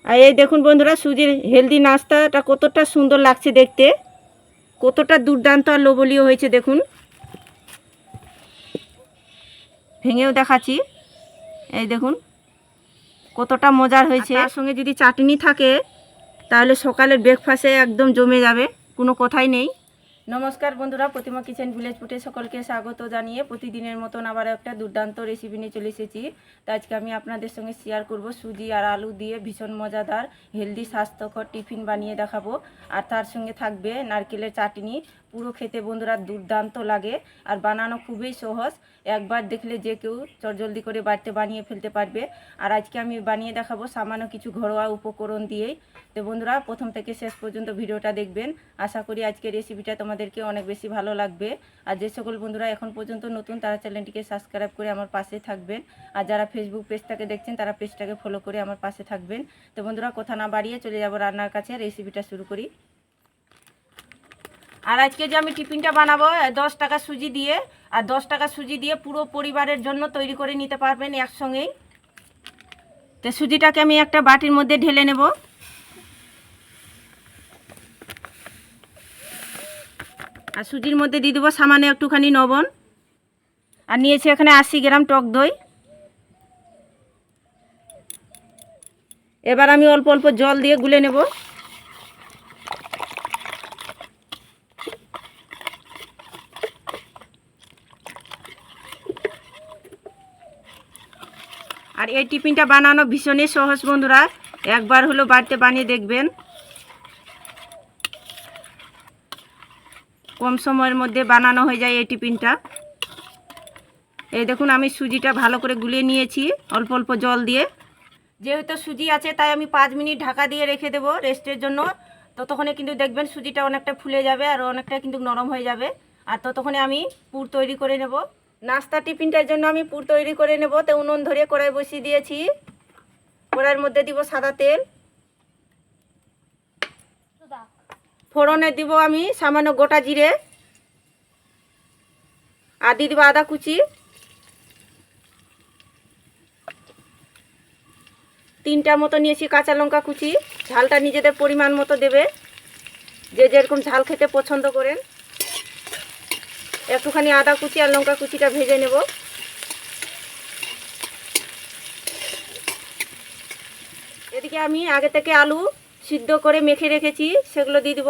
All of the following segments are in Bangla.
আর এই দেখুন বন্ধুরা, সুজির হেলদি নাস্তাটা কতটা সুন্দর লাগছে দেখতে, কতটা দুর্দান্ত আর লোভনীয় হয়েছে দেখুন। ভেঙেও দেখাচ্ছি, এই দেখুন কতটা মজার হয়েছে। তার সঙ্গে যদি চাটনি থাকে তাহলে সকালের ব্রেকফাস্টে একদম জমে যাবে, কোনো কথাই নেই। নমস্কার বন্ধুরা, প্রতিমা কিচেন ভিলেজ ফুটে সকলকে স্বাগত জানিয়ে প্রতিদিনের মতন আবার একটা দুর্দান্ত রেসিপি নিয়ে চলে এসেছি। তো আজকে আমি আপনাদের সঙ্গে শেয়ার করব সুজি আর আলু দিয়ে ভীষণ মজাদার হেলদি স্বাস্থ্যকর টিফিন বানিয়ে দেখাবো। আর তার সঙ্গে থাকবে নারকেলের চাটনি। পুরো খেতে বন্ধুরা দুর্দান্ত লাগে আর বানানো খুবই সহজ, একবার দেখলে যে কেউ চটজলদি করে বাড়িতে বানিয়ে ফেলতে পারবে। আর আজকে আমি বানিয়ে দেখাবো সামান্য কিছু ঘরোয়া উপকরণ দিয়েই। তো বন্ধুরা প্রথম থেকে শেষ পর্যন্ত ভিডিওটা দেখবেন, আশা করি আজকের রেসিপিটা তোমাদেরকে অনেক বেশি ভালো লাগবে। আর যে সকল বন্ধুরা এখন পর্যন্ত নতুন তারা চ্যানেলটিকে সাবস্ক্রাইব করে আমার পাশে থাকবেন, আর যারা ফেসবুক পেজটাকে দেখছেন তারা পেজটাকে ফলো করে আমার পাশে থাকবেন। তো বন্ধুরা কথা না বাড়িয়ে চলে যাব রান্নার কাছে, রেসিপিটা শুরু করি। আর আজকে যে আমি টিফিনটা বানাবো 10 টাকা সুজি দিয়ে, আর 10 টাকা সুজি দিয়ে পুরো পরিবারের জন্য তৈরি করে নিতে পারবেন একসঙ্গেই। তো সুজিটাকে আমি একটা বাটির মধ্যে ঢেলে নেব। আর সুজির মধ্যে দিয়ে দেবো সামান্য একটুখানি লবণ, আর নিয়েছি এখানে 80 গ্রাম টক দই। এবার আমি অল্প অল্প জল দিয়ে গুলে নেব। আর এই টিফিনটা বানানো ভীষণই সহজ বন্ধুরা, একবার হলো বাড়িতে বানিয়ে দেখবেন, কম সময়ের মধ্যে বানানো হয়ে যায় এই টিফিনটা। এই দেখুন আমি সুজিটা ভালো করে গুলিয়ে নিয়েছি অল্প অল্প জল দিয়ে। যেহেতু সুজি আছে তাই আমি 5 মিনিট ঢাকা দিয়ে রেখে দেবো রেস্টের জন্য। ততক্ষণে কিন্তু দেখবেন সুজিটা অনেকটা ফুলে যাবে আর অনেকটা কিন্তু নরম হয়ে যাবে। আর ততক্ষণে আমি পুর তৈরি করে নেব। নাস্তা টিফিনটার জন্য আমি পুর তৈরি করে নেব। তো উনুন ধরে কড়াই বসিয়ে দিয়েছি, কড়াইয়ের মধ্যে দিব সাদা তেল, ফোড়নে দিব আমি সামান্য গোটা জিরে, আর দিয়ে দিব আদা কুচি, 3টা মতো নিয়েছি কাঁচা লঙ্কা কুচি। ঝালটা নিজেদের পরিমাণ মতো দেবে, যে যেরকম ঝাল খেতে পছন্দ করেন। একটুখানি আদা কুচি আর লঙ্কা কুচিটা ভেজে নেব। এদিকে আমি আগে থেকে আলু সিদ্ধ করে মেখে রেখেছি, সেগুলো দিয়ে দেব।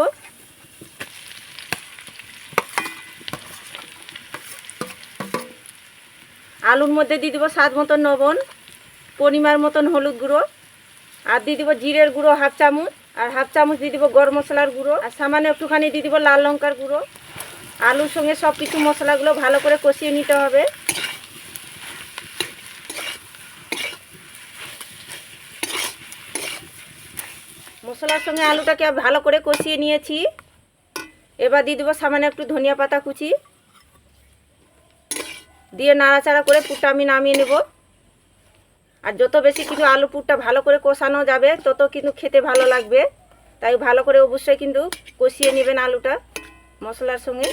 আলুর মধ্যে দিয়ে দেবো স্বাদ মতন লবণ, পরিমাণ মতন হলুদ গুঁড়ো, আর দিয়ে দেবো জিরের গুঁড়ো 1/2 চামচ, আর 1/2 চামচ দিয়ে দেবো গরম মশলার গুঁড়ো, আর সামান্য একটুখানি দিয়ে দেবো লাল লঙ্কার গুঁড়ো। আলুর সঙ্গে সব কিছু মশলাগুলো ভালো করে কষিয়ে নিতে হবে। মশলার সঙ্গে আলুটাকে ভালো করে কষিয়ে নিয়েছি। এবার দিয়ে দেবো সামান্য একটু ধনিয়া পাতা কুচি, দিয়ে নাড়াচাড়া করে পুরটা আমি নামিয়ে নেব। আর যত বেশি কিন্তু আলু পুরটা ভালো করে কষানো যাবে তত কিন্তু খেতে ভালো লাগবে, তাই ভালো করে অবশ্যই কিন্তু কষিয়ে নেবেন আলুটা মশলার সঙ্গে।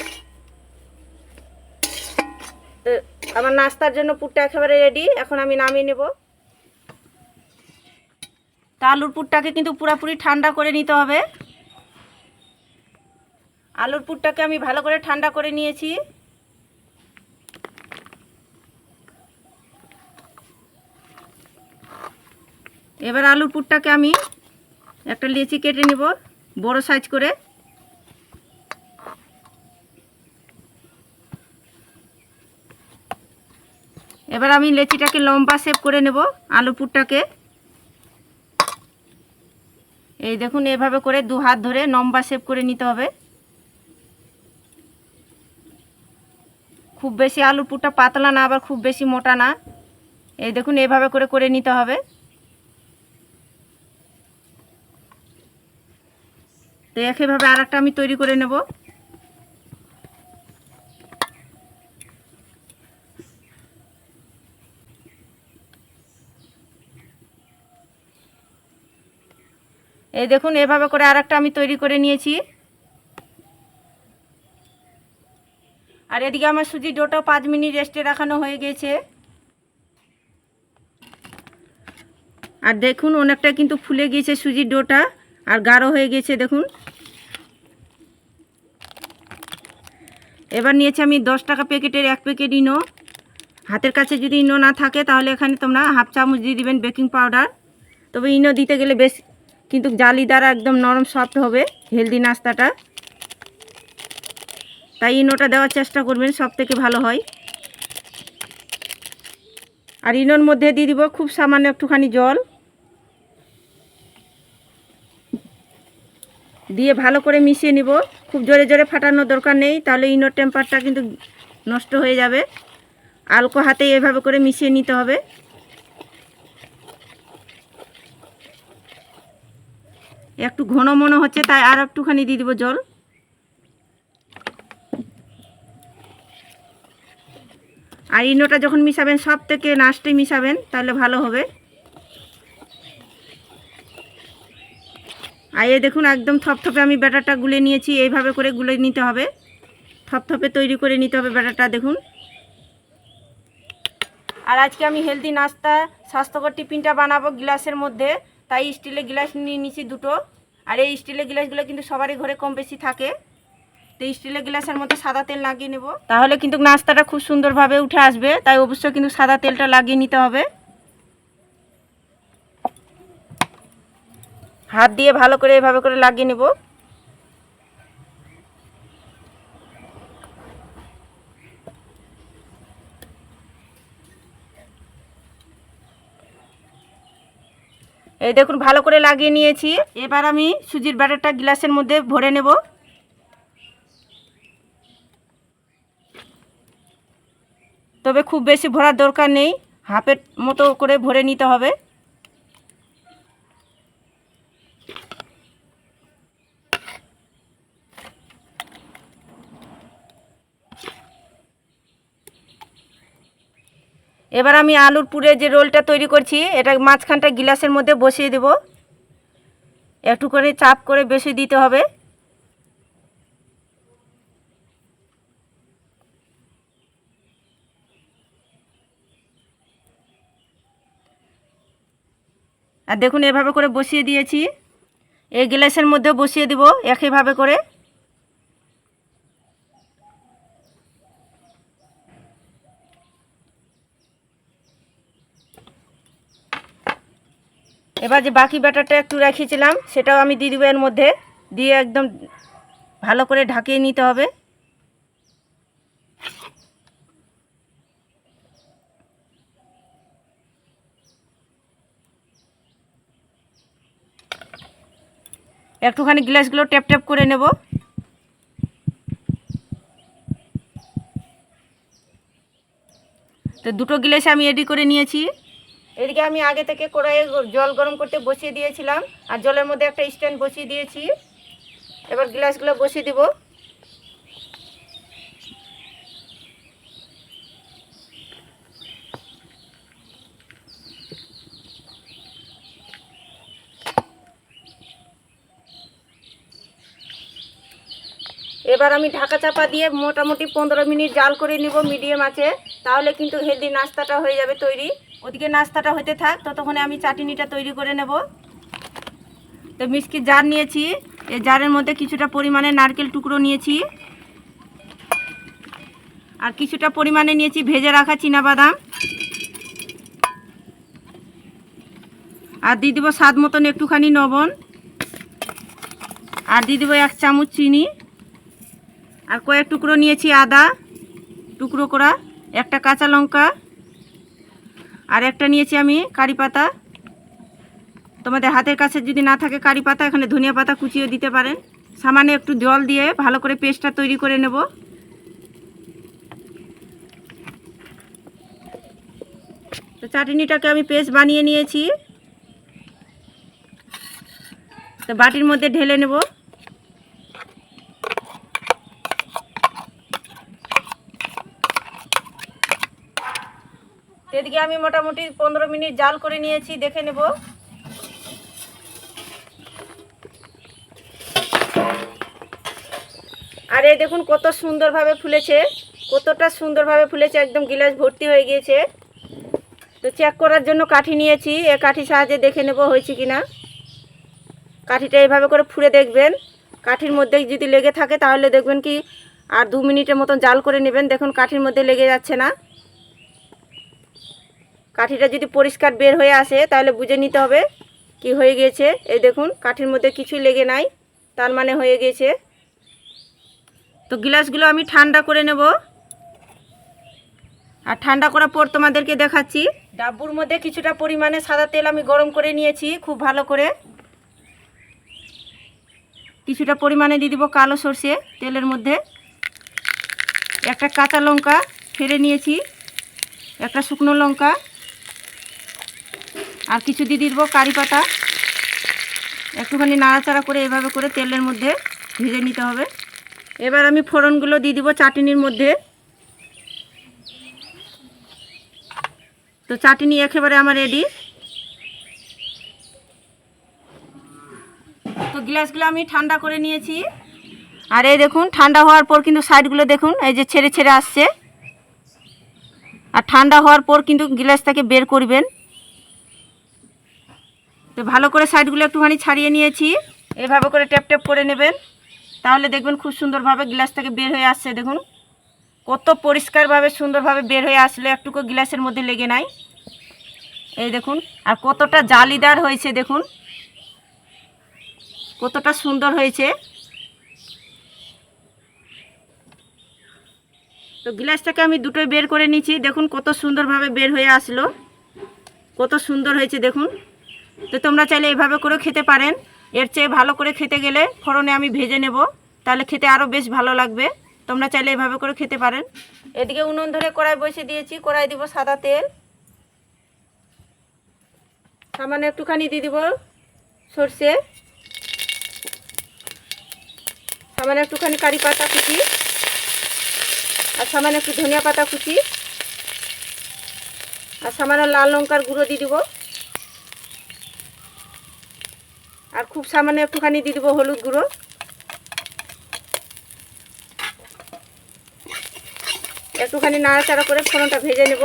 তো আমার নাস্তার জন্য পুরটা একেবারে রেডি, এখন আমি নামিয়ে নেব। তা আলুর পুরটাকে কিন্তু পুরোপুরি ঠান্ডা করে নিতে হবে। আলুর পুরটাকে আমি ভালো করে ঠান্ডা করে নিয়েছি। এবার আলুর পুরটাকে আমি একটা লেচি কেটে নেব বড় সাইজ করে। এবার আমি লেচিটাকে লম্বা শেপ করে নেব আলু পুরটাকে। এই দেখুন এভাবে করে 2 হাত ধরে লম্বা শেপ করে নিতে হবে। খুব বেশি আলুর পুরটা পাতলা না, আবার খুব বেশি মোটা না। এই দেখুন এভাবে করে করে নিতে হবে। তো একইভাবে আর একটা আমি তৈরি করে নেব। এই দেখুন এভাবে করে আর একটা আমি তৈরি করে নিয়েছি। আর এদিকে আমার সুজির ডোটা 5 মিনিট রেস্টে রাখানো হয়ে গেছে। আর দেখুন অনেকটা কিন্তু ফুলে গিয়েছে সুজির ডোটা, আর গাঢ় হয়ে গেছে দেখুন। এবার নিয়েছি আমি 10 টাকা প্যাকেটের 1 প্যাকেট ইনো। হাতের কাছে যদি ইনো না থাকে তাহলে এখানে তোমরা হাফ চামচ দিয়ে দিবেন বেকিং পাউডার। তবে ইনো দিতে গেলে বেশ কিন্তু জালিদার একদম নরম সফট হবে হেলদি নাস্তাটা, তাই ইনোটা দেওয়ার চেষ্টা করবেন, সব থেকে ভালো হয়। আর ইনোর মধ্যে দিয়ে দিব খুব সামান্য একটুখানি জল, দিয়ে ভালো করে মিশিয়ে নিব। খুব জোরে জোরে ফাটানোর দরকার নেই, তাহলে ইনোর টেম্পারটা কিন্তু নষ্ট হয়ে যাবে। আলতো হাতে এভাবে করে মিশিয়ে নিতে হবে। একটু ঘন মনে হচ্ছে, তাই আর একটুখানি দিয়ে দিব জল। আর ইনোটা যখন মিশাবেন সব থেকে লাস্টে মিশাবেন, তাহলে ভালো হবে। আর এই দেখুন একদম থপথপে আমি ব্যাটারটা গুলে নিয়েছি, এইভাবে করে গুলে নিতে হবে, থপথপে তৈরি করে নিতে হবে ব্যাটারটা দেখুন। আর আজকে আমি হেলদি নাস্তা স্বাস্থ্যকর টিফিনটা বানাবো গ্লাসের মধ্যে, তাই স্টিলের গ্লাস নিয়ে নিয়েছি দুটো। আর এই স্টিলের গ্লাসগুলো কিন্তু সবারই ঘরে কম বেশি থাকে, তো স্টিলের গ্লাসের মধ্যে সাদা তেল লাগিয়ে নেব, তাহলে কিন্তু নাস্তাটা খুব সুন্দরভাবে উঠে আসবে। তাই অবশ্যই কিন্তু সাদা তেলটা লাগিয়ে নিতে হবে। হাত দিয়ে ভালো করে এভাবে করে লাগিয়ে নেব। এই দেখুন ভালো করে লাগিয়ে নিয়েছি। এবার আমি সুজির ব্যাটারটা গ্লাসের মধ্যে ভরে নেব। তবে খুব বেশি ভরার দরকার নেই, হাফের মতো করে ভরে নিতে হবে। এবার আমি আলুর পুরের যে রোলটা তৈরি করছি, এটা মাঝখানটা গ্লাসের মধ্যে বসিয়ে দেব। একটু করে চাপ করে বেশি দিতে হবে। আর দেখুন এভাবে করে বসিয়ে দিয়েছি। এই গ্লাসের মধ্যে বসিয়ে দেব একইভাবে করে। এবার যে বাকি ব্যাটারটা একটু রেখেছিলাম সেটাও আমি দিয়ে দেবো এর মধ্যে, দিয়ে একদম ভালো করে ঢাকিয়ে নিতে হবে। একটুখানি গ্লাসগুলো ট্যাপ ট্যাপ করে নেব। তো দুটো গ্লাস আমি রেডি করে নিয়েছি। এদিকে আমি আগে থেকে কড়াইয়ে জল গরম করতে বসিয়ে দিয়েছিলাম, আর জলের মধ্যে একটা স্ট্যান্ড বসিয়ে দিয়েছি। এবার গ্লাসগুলো বসিয়ে দেব। এবার আমি ঢাকা চাপা দিয়ে মোটামুটি 15 মিনিট জাল করে নিব মিডিয়াম আঁচে, তাহলে কিন্তু হেলদি নাস্তাটা হয়ে যাবে তৈরি। ওদিকে নাস্তাটা হতে থাক, ততক্ষণে আমি চাটনিটা তৈরি করে নেব। তো মিষ্টির জার নিয়েছি, এই জারের মধ্যে কিছুটা পরিমাণে নারকেল টুকরো নিয়েছি, আর কিছুটা পরিমাণে নিয়েছি ভেজে রাখা চীনাবাদাম, আর দিয়ে দেবো স্বাদ মতন একটুখানি লবণ, আর দিয়ে দেবো 1 চামচ চিনি, আর কয়েক টুকরো নিয়েছি আদা টুকরো করা, একটা কাঁচা লঙ্কা, আর একটা নিয়েছি আমি কারি পাতা। তোমাদের হাতের কাছে যদি না থাকে কারি পাতা, এখানে ধনিয়া পাতা কুচিয়ে দিতে পারেন। সামান্য একটু জল দিয়ে ভালো করে পেস্টটা তৈরি করে নেব। তো চাটনিটাকে আমি পেস্ট বানিয়ে নিয়েছি, তো বাটির মধ্যে ঢেলে নেব। এদিকে আমি মোটামুটি 15 মিনিট জাল করে নিয়েছি, দেখে নেব। আর এই দেখুন কত সুন্দরভাবে ফুলেছে, কতটা সুন্দরভাবে ফুলেছে, একদম গ্লাস ভর্তি হয়ে গিয়েছে। তো চেক করার জন্য কাঠি নিয়েছি, এই কাঠি সাহায্যে দেখে নেব হয়েছে কি না। কাঠিটা এইভাবে করে ফুঁড়ে দেখবেন, কাঠির মধ্যে যদি লেগে থাকে তাহলে দেখবেন কি আর 2 মিনিটের মতন জাল করে নেবেন। দেখুন কাঠির মধ্যে লেগে যাচ্ছে না। কাঠিটা যদি পরিষ্কার বের হয়ে আসে তাহলে বুঝে নিতে হবে কি হয়ে গিয়েছে। এই দেখুন কাঠির মধ্যে কিছুই লেগে নাই, তার মানে হয়ে গিয়েছে। তো গ্লাসগুলো আমি ঠান্ডা করে নেব, আর ঠান্ডা করার পর তোমাদেরকে দেখাচ্ছি। ডাব্বুর মধ্যে কিছুটা পরিমাণে সাদা তেল আমি গরম করে নিয়েছি খুব ভালো করে। কিছুটা পরিমাণে দিয়ে দিব কালো সর্ষে তেলের মধ্যে। একটা কাঁচা লঙ্কা ফেলে নিয়েছি, একটা শুকনো লঙ্কা, আর কিছু দিয়ে দিব কারি পাতা। একটুখানি নাড়াচাড়া করে এভাবে করে তেলের মধ্যে ভেজে নিতে হবে। এবার আমি ফোড়নগুলো দিয়ে দিব চাটনির মধ্যে। তো চাটনি একেবারে আমার রেডি। তো গ্লাসগুলো আমি ঠান্ডা করে নিয়েছি, আর এই দেখুন ঠান্ডা হওয়ার পর কিন্তু সাইডগুলো দেখুন এই যে ছেড়ে ছেড়ে আসছে। আর ঠান্ডা হওয়ার পর কিন্তু গ্লাসটাকে বের করবেন। তো ভালো করে সাইডগুলো একটুখানি ছাড়িয়ে নিয়েছি, এভাবে করে ট্যাপ ট্যাপ করে নেবেন, তাহলে দেখবেন খুব সুন্দরভাবে গ্লাস থেকে বের হয়ে আসছে। দেখুন কত পরিষ্কারভাবে সুন্দরভাবে বের হয়ে আসলে, একটুকু গ্লাসের মধ্যে লেগে নাই। এই দেখুন আর কতটা জালিদার হয়েছে, দেখুন কতটা সুন্দর হয়েছে। তো গ্লাসটাকে আমি দুটোই বের করে নিয়েছি, দেখুন কত সুন্দরভাবে বের হয়ে আসলো, কত সুন্দর হয়েছে দেখুন। তো তোমরা চাইলে এভাবে করে খেতে পারেন। এর চেয়ে ভালো করে খেতে গেলে ফোড়নে আমি ভেজে নেব, তাহলে খেতে আরও বেশ ভালো লাগবে। তোমরা চাইলে এভাবে করে খেতে পারেন। এদিকে উনুন ধরে কড়াই বসিয়ে দিয়েছি, কড়াই দিব সাদা তেল, সামান্য একটুখানি দিয়ে দিব সর্ষে, সামান্য একটুখানি কারি পাতা কুচি, আর সামান্য একটু ধনিয়া পাতা কুচি, আর সামান্য লাল লঙ্কার গুঁড়ো দিয়ে দিব, আর খুব সামান্য একটুখানি দিয়ে দিব হলুদ গুঁড়ো। একটুখানি নাড়াচাড়া করে ফোড়নটা ভেজে নেব।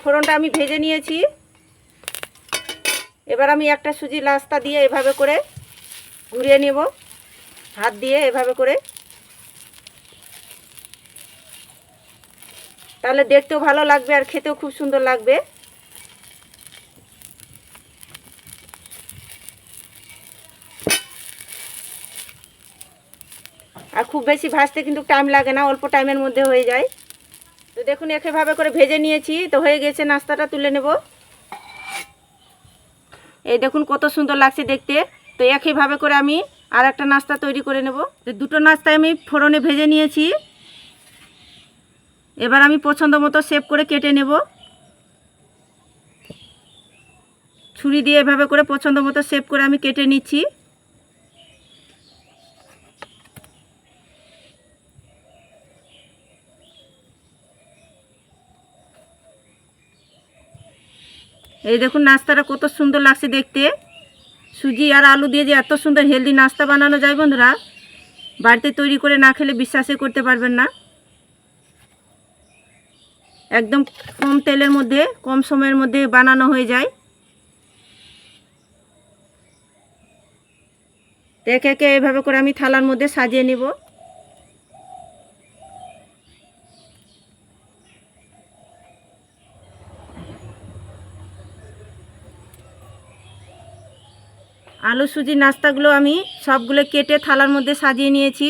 ফোড়নটা আমি ভেজে নিয়েছি। এবার আমি একটা সুজি নাস্তা দিয়ে এভাবে করে ঘুরিয়ে নেব, হাত দিয়ে এভাবে করে, তাহলে দেখতেও ভালো লাগবে আর খেতেও খুব সুন্দর লাগবে। আর খুব বেশি ভাজতে কিন্তু টাইম লাগে না, অল্প টাইমের মধ্যে হয়ে যায়। তো দেখুন একইভাবে করে ভেজে নিয়েছি, তো হয়ে গেছে। নাস্তাটা তুলে নেব। এই দেখুন কত সুন্দর লাগছে দেখতে। তো একইভাবে করে আমি আর একটা নাস্তা তৈরি করে নেব। তো দুটো নাস্তায় আমি ফোড়নে ভেজে নিয়েছি। এবার আমি পছন্দ মতো শেপ করে কেটে নেব। ছুরি দিয়ে এভাবে করে পছন্দ মতো শেপ করে আমি কেটে নিচ্ছি। এই দেখুন নাস্তাটা কত সুন্দর লাগছে দেখতে। সুজি আর আলু দিয়ে যে এত সুন্দর হেলদি নাস্তা বানানো যায় বন্ধুরা, বাড়িতে তৈরি করে না খেলে বিশ্বাসই করতে পারবেন না। একদম কম তেলের মধ্যে কম সময়ের মধ্যে বানানো হয়ে যায়। একে একে এভাবে করে আমি থালার মধ্যে সাজিয়ে নিব। আলু সুজি নাস্তাগুলো আমি সবগুলো কেটে থালার মধ্যে সাজিয়ে নিয়েছি।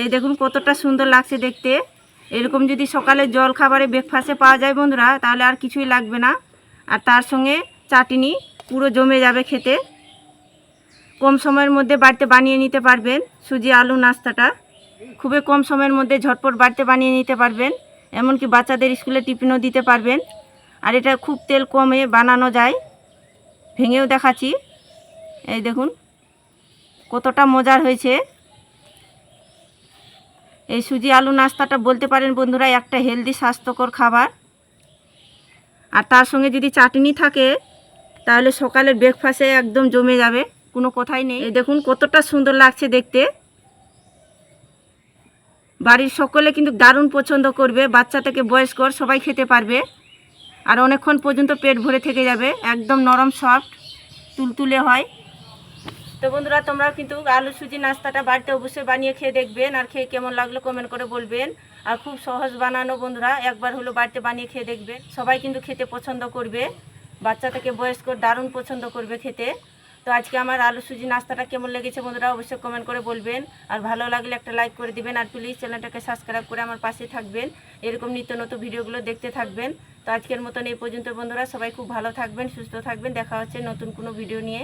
এই দেখুন কতটা সুন্দর লাগছে দেখতে। এরকম যদি সকালে জল খাবারে ব্রেকফাস্টে পাওয়া যায় বন্ধুরা, তাহলে আর কিছুই লাগবে না। আর তার সঙ্গে চাটনি পুরো জমে যাবে খেতে। কম সময়ের মধ্যে বাড়িতে বানিয়ে নিতে পারবেন সুজি আলু নাস্তাটা। খুবই কম সময়ের মধ্যে ঝটপট বাড়িতে বানিয়ে নিতে পারবেন, এমনকি বাচ্চাদের স্কুলে টিফিনও দিতে পারবেন। আর এটা খুব তেল কমে বানানো যায়। ভেঙেও দেখাচ্ছি, এই দেখুন কতটা মজার হয়েছে। এই সুজি আলু নাস্তাটা বলতে পারেন বন্ধুরা একটা হেলদি স্বাস্থ্যকর খাবার। আর তার সঙ্গে যদি চাটনি থাকে তাহলে সকালের ব্রেকফাস্টে একদম জমে যাবে, কোনো কথাই নেই। এই দেখুন কতটা সুন্দর লাগছে দেখতে। বাড়ির সকলে কিন্তু দারুণ পছন্দ করবে, বাচ্চা থেকে বয়স্কর সবাই খেতে পারবে। আর অনেকক্ষণ পর্যন্ত পেট ভরে থেকে যাবে, একদম নরম সফট তুলতুলে হয়। তো বন্ধুরা, তোমরাও কিন্তু আলু সুজি নাস্তাটা বাড়িতে অবশ্যই বানিয়ে খেয়ে দেখবেন, আর খেয়ে কেমন লাগলো কমেন্ট করে বলবেন। আর খুব সহজ বানানো বন্ধুরা, একবার হলো বাড়িতে বানিয়ে খেয়ে দেখবেন, সবাই কিন্তু খেতে পছন্দ করবে, বাচ্চা থেকে বয়স্ক দারুণ পছন্দ করবে খেতে। তো আজকে আমার আলু সুজি নাস্তাটা কেমন লেগেছে বন্ধুরা অবশ্যই কমেন্ট করে বলবেন, আর ভালো লাগলে একটা লাইক করে দিবেন, আর প্লিজ চ্যানেলটাকে সাবস্ক্রাইব করে আমার পাশে থাকবেন, এরকম নিত্য নতুন ভিডিওগুলো দেখতে থাকবেন। তো আজকের মতন এই পর্যন্ত বন্ধুরা, সবাই খুব ভালো থাকবেন, সুস্থ থাকবেন, দেখা হচ্ছে নতুন কোনো ভিডিও নিয়ে।